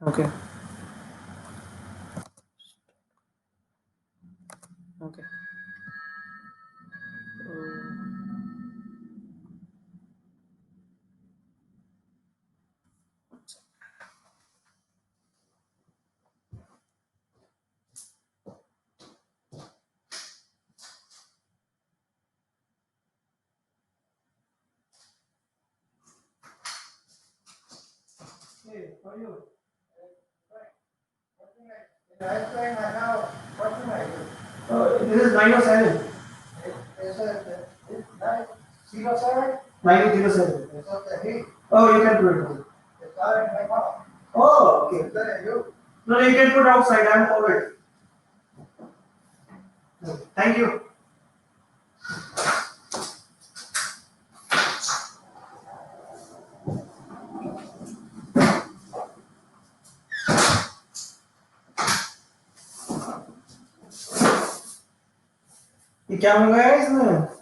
Okay. Okay. Hey, how are you? This is 907. 9007. Oh, you can put it. Oh, okay. No, you can put outside. I'm covered. Thank you. ये क्या मंगाया है इसमें?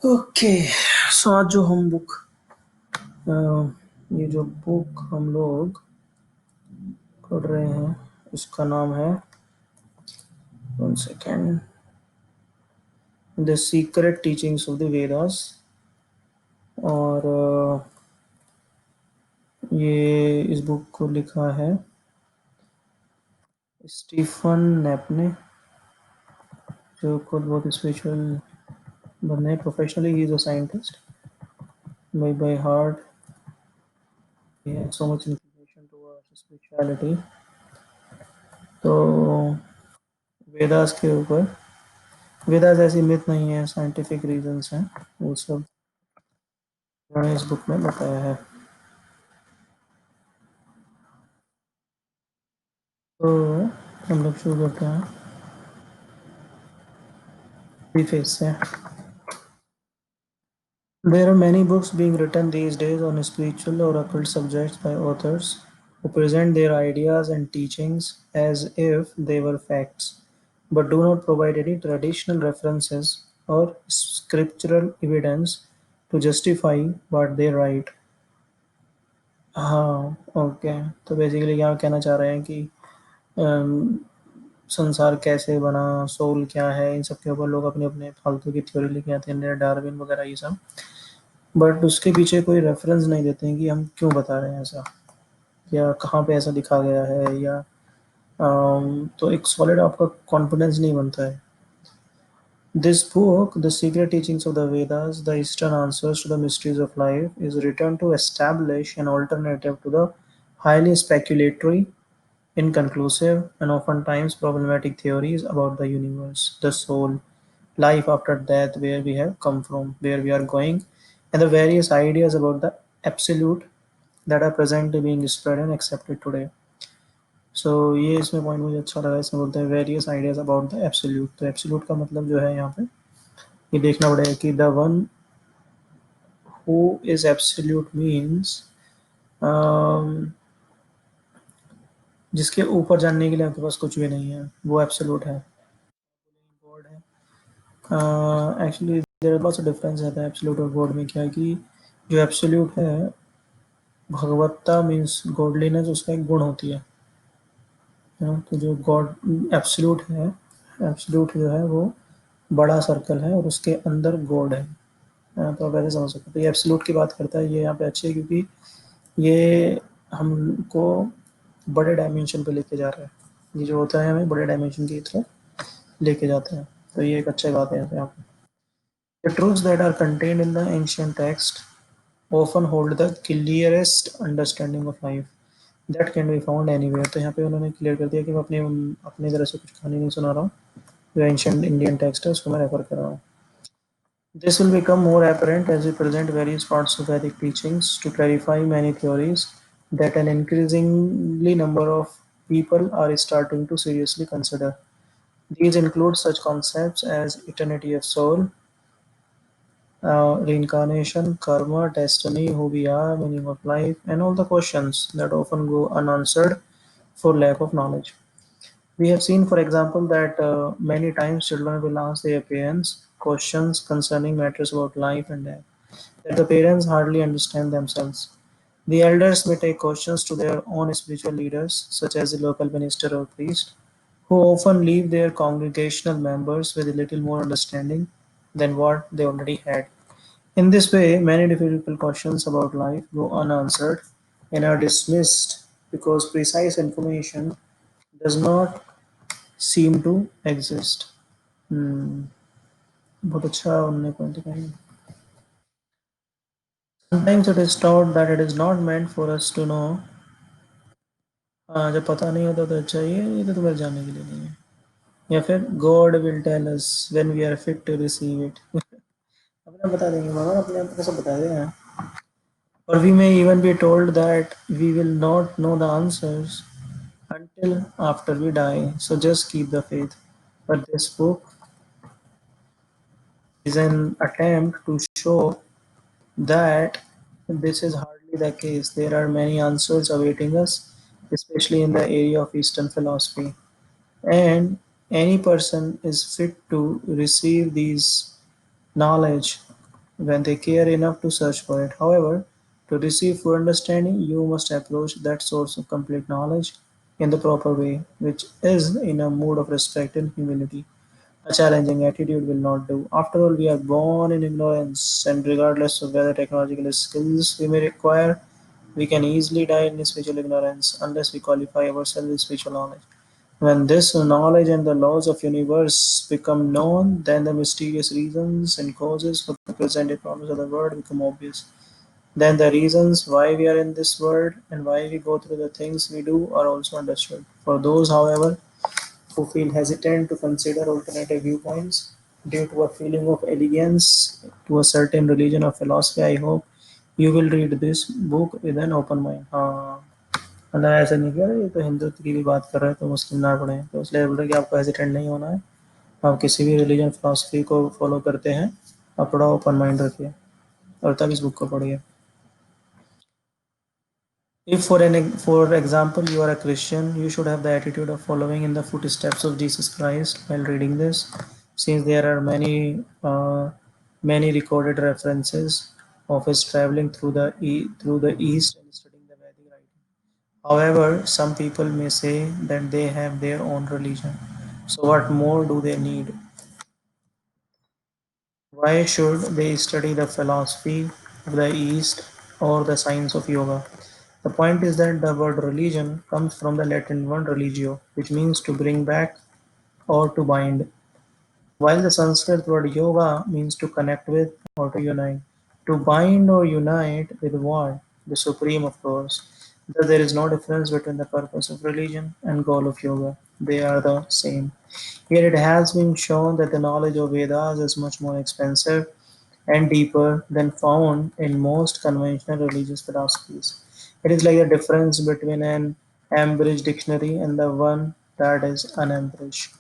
Okay, सो आज जो हम book ये जो बुक हम लोग पढ़ रहे हैं उसका नाम है, one second, the secret teachings of the Vedas. और ये इस बुक को लिखा है स्टीफन नेप ने, जो खुद बहुत स्पिरिचुअल बंदे। Professionally he is a scientist by heart. He had so much inclination towards spirituality. तो वेदास के ऊपर, वेदास ऐसी मिथ नहीं है, साइंटिफिक रीजंस हैं, वो सब मैंने इस बुक में बताया है। तो हम लोग शुरू करते हैं प्रीफेस से। There are many books being written these days on spiritual or occult subjects by authors who present their ideas and teachings as if they were facts, but do not provide any traditional references or scriptural evidence to justify what they write. हाँ, okay. तो basically यहाँ कहना चाह रहे हैं कि अम, संसार कैसे बना, सोल क्या है, इन सब के ऊपर लोग अपने अपने फालतू की थ्योरी लेके आते हैं, डार्विन वगैरह ये सब। बट उसके पीछे कोई रेफरेंस नहीं देते हैं कि हम क्यों बता रहे हैं ऐसा, या कहाँ पे ऐसा लिखा गया है, या तो एक सॉलिड आपका कॉन्फिडेंस नहीं बनता है। This book, The Secret Teachings of the Vedas, The Eastern Answers to the Mysteries of Life, is written to establish an alternative to the highly speculatory, inconclusive, and oftentimes problematic theories about the universe, the soul, life after death, where we have come from, where we are going, and the various ideas about the absolute that are presently being spread and accepted today. सो ये इसमें point मुझे अच्छा लगा। इसमें बोलते हैं various ideas about the absolute. तो absolute का मतलब जो है यहाँ पे ये देखना पड़ेगा कि the one who is absolute means जिसके ऊपर जानने के लिए आपके पास कुछ भी नहीं है, वो एब्सोल्यूट है। गॉड है actually, there are lots of difference है एब्सोल्यूट और गॉड में। क्या है कि जो एब्सोल्यूट है, भगवत्ता मीन्स गॉडलीनेस, उसका एक गुण होती है। तो जो गॉड एब्सोल्यूट है, एब्सोल्यूट जो है वो बड़ा सर्कल है और उसके अंदर गॉड है। तो आप ऐसे समझ सकते हो। तो ये एब्सोल्यूट की बात करता है, ये यहाँ पे अच्छी है क्योंकि ये हमको बड़े डायमेंशन पे लेके जा रहा है। ये जो होता है हमें बड़े डायमेंशन की तरफ लेके जाते हैं। तो ये एक अच्छी बात है यहाँ पे। The truths that are contained in the ancient text often hold the clearest understanding of life that can be found anywhere। तो यहाँ पे उन्होंने क्लियर कर दिया कि मैं अपनी अपनी तरह से कुछ कहानी नहीं सुना रहा हूँ। जो एंशियंट इंडियन टेक्स्ट है उसको मैं रेफर कर रहा हूँ। This will become more apparent as we present various parts of Vedic teachings to clarify many theories that an increasingly number of people are starting to seriously consider. These include such concepts as eternity of soul, reincarnation, karma, destiny, who we are, meaning of life, and all the questions that often go unanswered for lack of knowledge. We have seen, for example, that many times children will ask their parents questions concerning matters about life and death that the parents hardly understand themselves. The elders may take questions to their own spiritual leaders, such as the local minister or priest, who often leave their congregational members with a little more understanding than what they already had. In this way, many difficult questions about life go unanswered and are dismissed because precise information does not seem to exist. Hmm. बहुत अच्छा उन्होंने point कहा. Sometimes it is taught that it is not meant for us to know. हाँ, जब पता नहीं होता तो अच्छा ये तो तुम्हारे जानने के लिए नहीं है. या फिर God will tell us when we are fit to receive it. अपने आप बता देंगे भगवान अपने आप को सब बता देगा. Or we may even be told that we will not know the answers until after we die. So just keep the faith. But this book is an attempt to show that this is hardly the case. There are many answers awaiting us, especially in the area of Eastern philosophy. And any person is fit to receive these knowledge when they care enough to search for it. However, to receive full understanding, you must approach that source of complete knowledge in the proper way, which is in a mood of respect and humility. A challenging attitude will not do. After all, we are born in ignorance, and regardless of whether technological skills we may require, we can easily die in spiritual ignorance unless we qualify ourselves with spiritual knowledge. When this knowledge and the laws of universe become known, then the mysterious reasons and causes for the presented problems of the world become obvious. Then the reasons why we are in this world and why we go through the things we do are also understood. For those, however, who feel hesitant to consider alternative viewpoints due to a feeling of allegiance to a certain religion or philosophy, I hope you will read this book with an open mind. हाँ, मतलब ऐसा नहीं किया ये तो हिंदुत्व की भी बात कर रहे हैं तो मुस्लिम ना पढ़े तो इसलिए बोल रहे कि आपको हेजिटेंट नहीं होना है. आप किसी भी रिलीजन फिलोसफी को फॉलो करते हैं आप थोड़ा ओपन माइंड रखिए और तब इस बुक को पढ़िए. If for example you are a Christian, you should have the attitude of following in the footsteps of Jesus Christ while reading this, since there are many recorded references of his traveling through the East and studying the Vedic writing. However, some people may say that they have their own religion. So what more do they need? Why should they study the philosophy of the East or the science of yoga? The point is that the word religion comes from the Latin word religio, which means to bring back or to bind, while the Sanskrit word yoga means to connect with or to unite. To bind or unite with what? The Supreme, of course. Thus, there is no difference between the purpose of religion and goal of yoga. They are the same. Yet it has been shown that the knowledge of Vedas is much more expensive and deeper than found in most conventional religious philosophies. It is like the difference between an Ambridge dictionary and the one that is unambridged.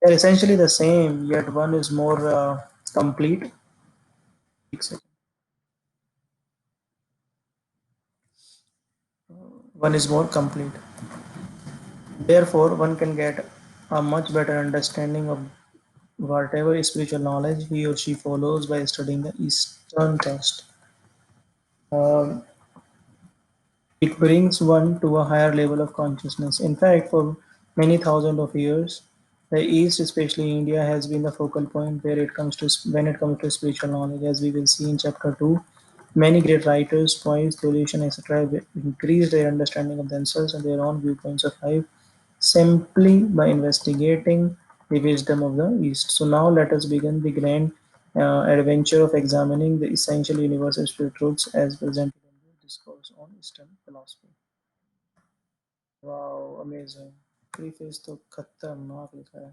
They're essentially the same, yet one is more complete. One is more complete. Therefore, one can get a much better understanding of whatever spiritual knowledge he or she follows by studying the Eastern text. Um, it brings one to a higher level of consciousness. In fact, for many thousands of years, the East, especially India, has been the focal point where it comes to when it comes to spiritual knowledge. As we will see in chapter two, many great writers, poets, theologians, etc., have increased their understanding of themselves and their own viewpoints of life simply by investigating the wisdom of the East. So now let us begin the grand adventure of examining the essential universal spiritual truths as presented in the discourse on Eastern philosophy. Wow, amazing. Preface तो खतरनाक लिखा है.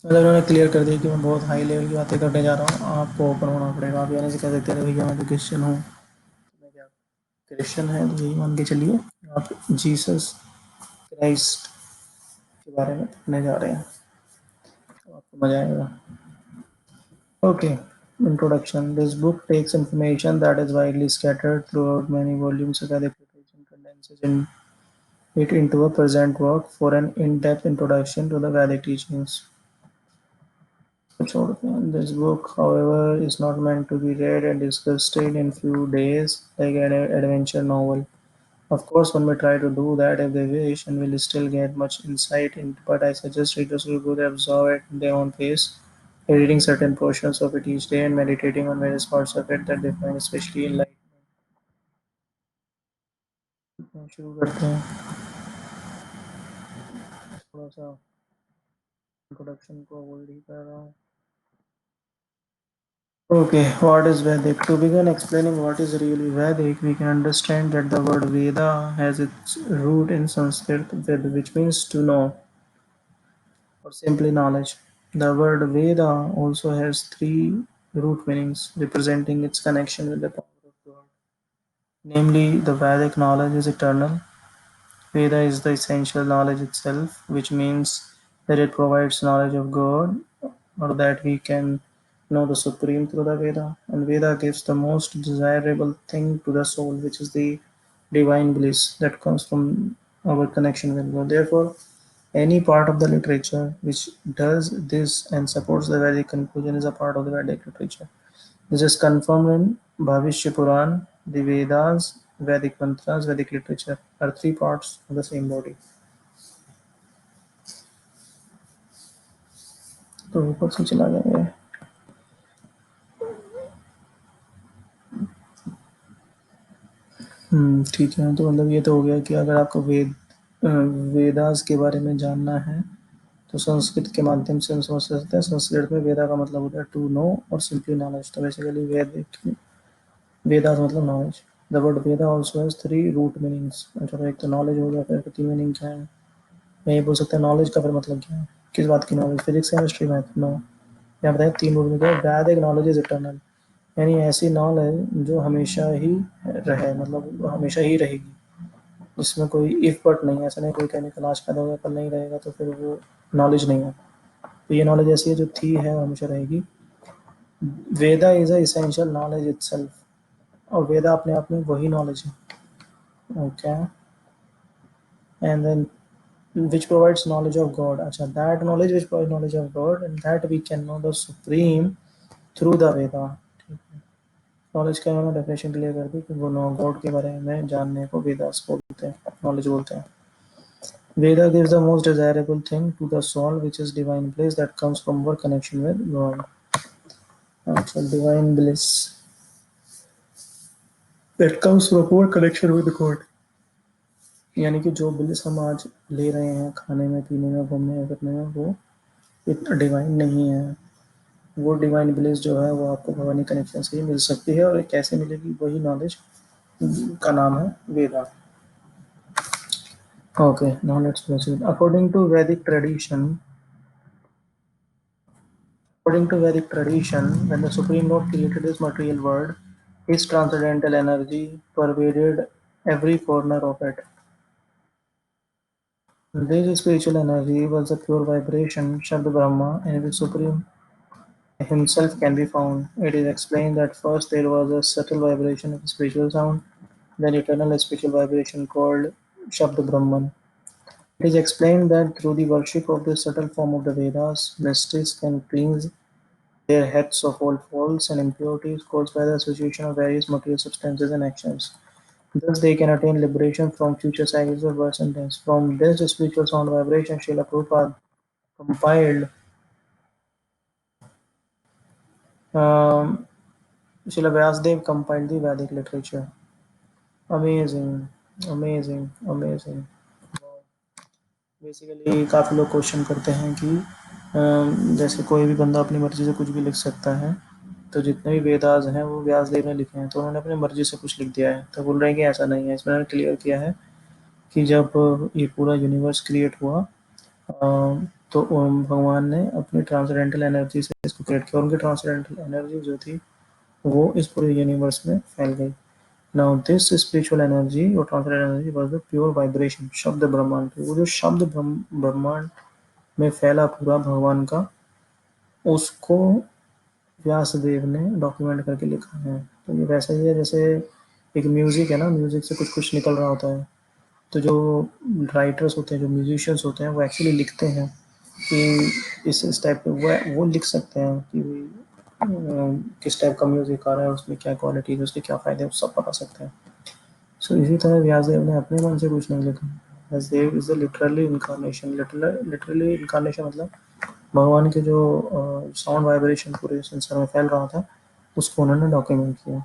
मतलब उन्होंने clear कर दिया कि मैं बहुत हाई लेवल की बातें करने जा रहा हूँ, आपको ओपन होना पड़ेगा। आप यानी से कह सकते हैं भैया मैं तो क्रिश्चियन हूँ। मैं क्या क्रिश्चियन है तो यही मान के चलिए आप जीसस क्राइस्ट के बारे में पढ़ने जा रहे हैं, तो आपको मजा आएगा। Okay, introduction. This book takes information that is widely scattered throughout many volumes of Vedic literature and condenses it into a present work for an in-depth introduction to the Vedic teachings. This book, however, is not meant to be read and discussed in few days like an adventure novel. Of course, one may try to do that if they wish and will still get much insight into, but I suggest readers who could absorb it at their own pace, reading certain portions of it each day and meditating on various parts of it that they find especially enlightening. शुरू करते हैं थोड़ा सा introduction को avoid ही कर रहा हूँ। Okay, what is Vedic? To begin explaining what is really Vedic, we can understand that the word Veda has its root in Sanskrit, which means to know or simply knowledge. The word Veda also has three root meanings representing its connection with the power of God. Namely, the Vedic knowledge is eternal. Veda is the essential knowledge itself, which means that it provides knowledge of God or that we can know the Supreme through the Veda. And Veda gives the most desirable thing to the soul, which is the divine bliss that comes from our connection with God. Therefore, any part of the literature which does this and supports the Vedic conclusion is a part of the Vedic literature. This is confirmed in Bhavishya Puran, the Vedas, Vedic mantras, Vedic literature are three parts of the same body. तो ऊपर से चला गया है। ठीक है, तो मतलब ये तो हो गया कि अगर आपको वेदास के बारे में जानना है तो संस्कृत के माध्यम से हम समझ सकते हैं। संस्कृत में वेदा का मतलब होता है टू नो और सिंपली नॉलेज। तो बेसिकली वेदास मतलब knowledge. The word Veda also has three root meanings. अच्छा, तो एक तो नॉलेज हो गया, फिर तीन मीनिंग क्या है? मैं ये बोल सकता है नॉलेज का फिर मतलब क्या है, किस बात की knowledge? Physics chemistry math? No. यहाँ बताए तीन रूट में क्या है? वैदिक नॉलेज इज इटर्नल, यानी ऐसी नॉलेज जो हमेशा ही रहे, मतलब हमेशा ही रहेगी, जिसमें कोई इफ बट नहीं है। ऐसा नहीं कोई केमिकल आज पैदा होगा कल नहीं रहेगा तो फिर वो नॉलेज नहीं है। तो ये नॉलेज ऐसी है जो थी है और हमेशा रहेगी। Veda is a essential knowledge itself, और वेदा अपने आप में वही नॉलेज है। Okay, and then which provides knowledge of God. अच्छा, that knowledge which provides knowledge of God and that we can know the supreme through the Veda. Knowledge का उन्होंने definition clear कर दी कि वो नो गॉड के बारे में जानने को वेदास बोलते हैं, नॉलेज बोलते हैं। Veda gives the most desirable thing to the soul, which is divine bliss that comes from our connection with God. अच्छा, divine bliss that comes from our connection with God, यानी कि जो ब्लिस हम आज ले रहे हैं खाने में, पीने में, घूमने फिरने में, वो डिवाइन नहीं है। वो डिवाइन ब्लिस जो है वो आपको भगवानी कनेक्शन से ही मिल सकती है, और कैसे मिलेगी? वही नॉलेज का नाम है वेदा। Okay, now let's proceed. According to Vedic tradition, when the Supreme Lord created this material world, His transcendental energy pervaded every corner of it. This spiritual energy was a pure vibration, Shabda Brahma, in which Supreme Himself can be found. It is explained that first there was a subtle vibration of spiritual sound, then eternal spiritual vibration called Shabda Brahman. It is explained that through the worship of this subtle form of the Vedas, mystics can cleanse their heads of all faults and impurities caused by the association of various material substances and actions. Thus, they can attain liberation from future cycles of birth and death. From this spiritual sound vibration, Srila Prabhupada compiled um, Srila Vyasdev compiled the Vedic literature. Amazing, amazing, amazing. Basically काफ़ी लोग question करते हैं कि जैसे कोई भी बंदा अपनी मर्जी से कुछ भी लिख सकता है, तो जितने भी वेदास हैं वो व्यासदेव ने लिखे हैं, तो उन्होंने अपनी मर्जी से कुछ लिख दिया है। तो बोल रहे हैं कि ऐसा नहीं है। इसमें उन्होंने क्लियर किया है कि जब ये पूरा यूनिवर्स क्रिएट हुआ, तो भगवान ने अपनी ट्रांसेंडेंटल एनर्जी से इसको क्रिएट किया, उनकी ट्रांसेंडेंटल एनर्जी जो थी वो इस पूरे यूनिवर्स में फैल गई। नाउ दिस स्पिरिचुअल एनर्जी और transcendental energy was the pure vibration, शब्द ब्रह्मांड, वो जो शब्द ब्रह्मांड में फैला पूरा भगवान का, उसको व्यास देव ने डॉक्यूमेंट करके लिखा है। तो ये वैसा ही है जैसे एक म्यूजिक है ना, म्यूजिक से कुछ कुछ निकल रहा होता है। तो जो राइटर्स होते हैं, जो म्यूजिशियंस होते हैं, वो एक्चुअली लिखते हैं कि इस टाइप के वो लिख सकते हैं कि किस टाइप का म्यूजिक आ रहा है, उसमें क्या क्वालिटी है, उसके क्या फायदे हैं, सब बता सकते हैं। सो इसी तरह व्यासदेव ने अपने मन से कुछ नहीं लिखा। Vyasadev is the literally incarnation, literally incarnation मतलब भगवान के जो साउंड वाइब्रेशन पूरे संसार में फैल रहा था, उसको उन्होंने डॉक्यूमेंट किया।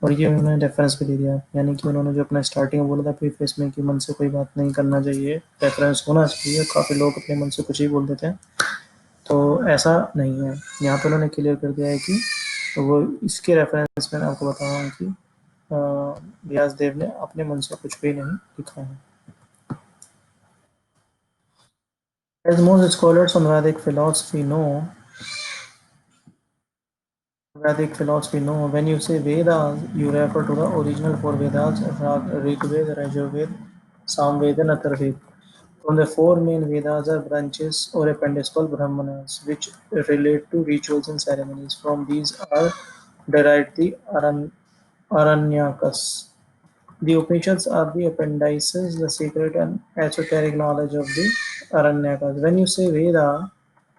और ये उन्होंने रेफरेंस भी दे दिया, यानी कि उन्होंने जो अपना स्टार्टिंग में बोला था प्रीफेस में कि मन से कोई बात नहीं करना चाहिए, रेफरेंस होना चाहिए। काफ़ी लोग अपने मन से कुछ ही बोल देते हैं, तो ऐसा नहीं है। यहाँ पे उन्होंने क्लियर कर दिया है कि वो इसके रेफरेंस में मैं आपको बता रहा हूँ कि व्यास देव ने अपने मन से कुछ भी नहीं लिखा है। As most scholars on Vedic philosophy know, when you say Vedas, you refer to the original four Vedas, Rig Veda, Yajurveda, Samveda, and Atharvaveda. From the four main Vedas are branches or appendices called Brahmanas, which relate to rituals and ceremonies. From these are derived the Aranyakas. The Upanishads are the appendices, the secret and esoteric knowledge of the Aranyakas. When you say Veda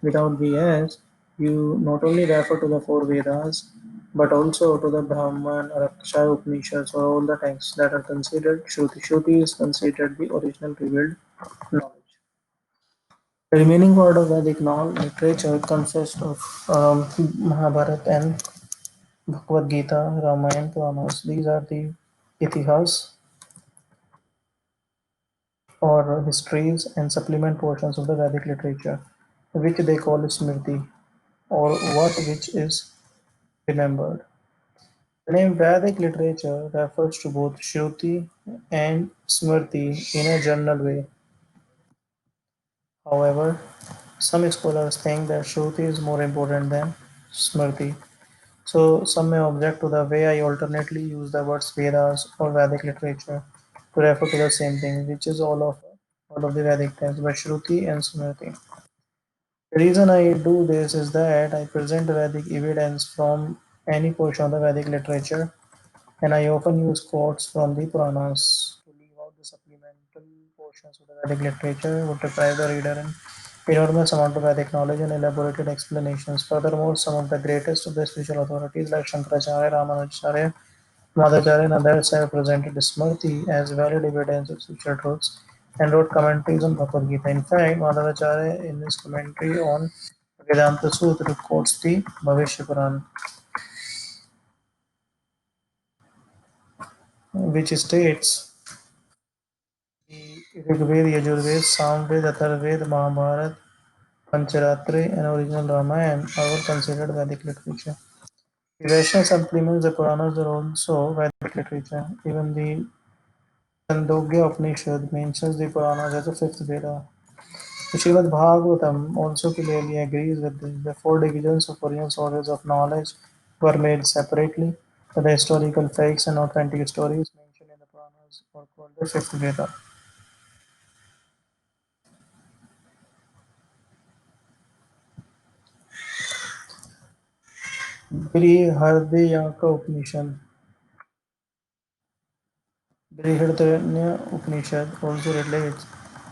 without the S, you not only refer to the four Vedas but also to the Brahman, Raksha, Upanishads, or all the texts that are considered Shruti. Shruti is considered the original revealed knowledge. The remaining part of Vedic literature consists of Mahabharata and Bhagavad Gita, Ramayana, Puranas. These are the Itihas or histories and supplement portions of the Vedic literature, which they call Smriti, or what which is remembered. The name Vedic literature refers to both Shruti and Smriti in a general way. However, some scholars think that Shruti is more important than Smriti. So some may object to the way I alternately use the words Vedas or Vedic literature to refer to the same thing, which is all of the Vedic texts, but Shruti and Smriti. The reason I do this is that I present Vedic evidence from any portion of the Vedic literature, and I often use quotes from the Puranas. To leave out the supplemental portions of the Vedic literature would deprive the reader an enormous amount of Vedic knowledge and elaborated explanations. Furthermore, some of the greatest of the spiritual authorities like Shankaracharya, Ramanujacharya, Madhacharya, and others have presented Smriti as valid evidence of spiritual truths and wrote commentaries on Bhagavad Gita. In fact, Madhavacharya, in his commentary on Vedanta Sutra, quotes the Bhavishya Puran, which states the Rigveda, Yajurveda, Samveda, Atharvaveda, Mahabharata, Pancharatra, and original Ramayana are all considered Vedic literature. The Vaishnava supplements the Puranas are also Vedic literature. Even the Chandogya Upanishad mentions the Puranas as a fifth Veda. The Srimad Bhagavatam also clearly agrees with this. The four divisions of original sources of knowledge were made separately, but the historical facts and authentic stories mentioned in the Puranas are called the fifth Veda. Brihadaranyaka Upanishad. Brihadaranya Upanishad also relates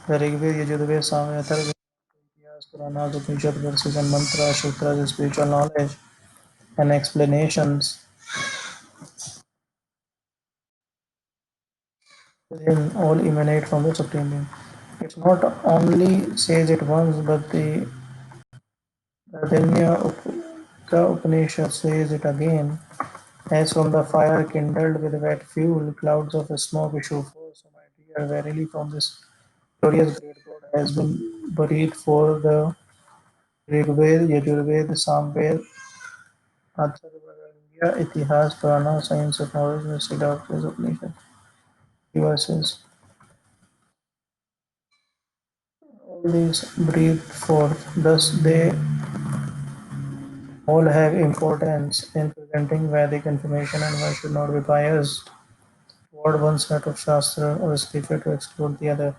the Rigveda, Yajurveda, Samveda, Atharvaveda, Puranas, Upanishad verses and mantras, sutras, spiritual knowledge and explanations within all emanate from the Supreme Being. It not only says it once, but the Upanishad says it again. As from the fire kindled with wet fuel, clouds of smoke issue forth. So my dear, verily from this glorious great God has been buried for the Rigved, Yajurved, Samved, Atharvaveda, Itihas, Purana, science of knowledge, mystic doctrines, Upanishad. Verses. All these breathed forth, thus they all have importance in presenting Vedic information and one should not be biased toward one set of Shastra or prefer to exclude the other.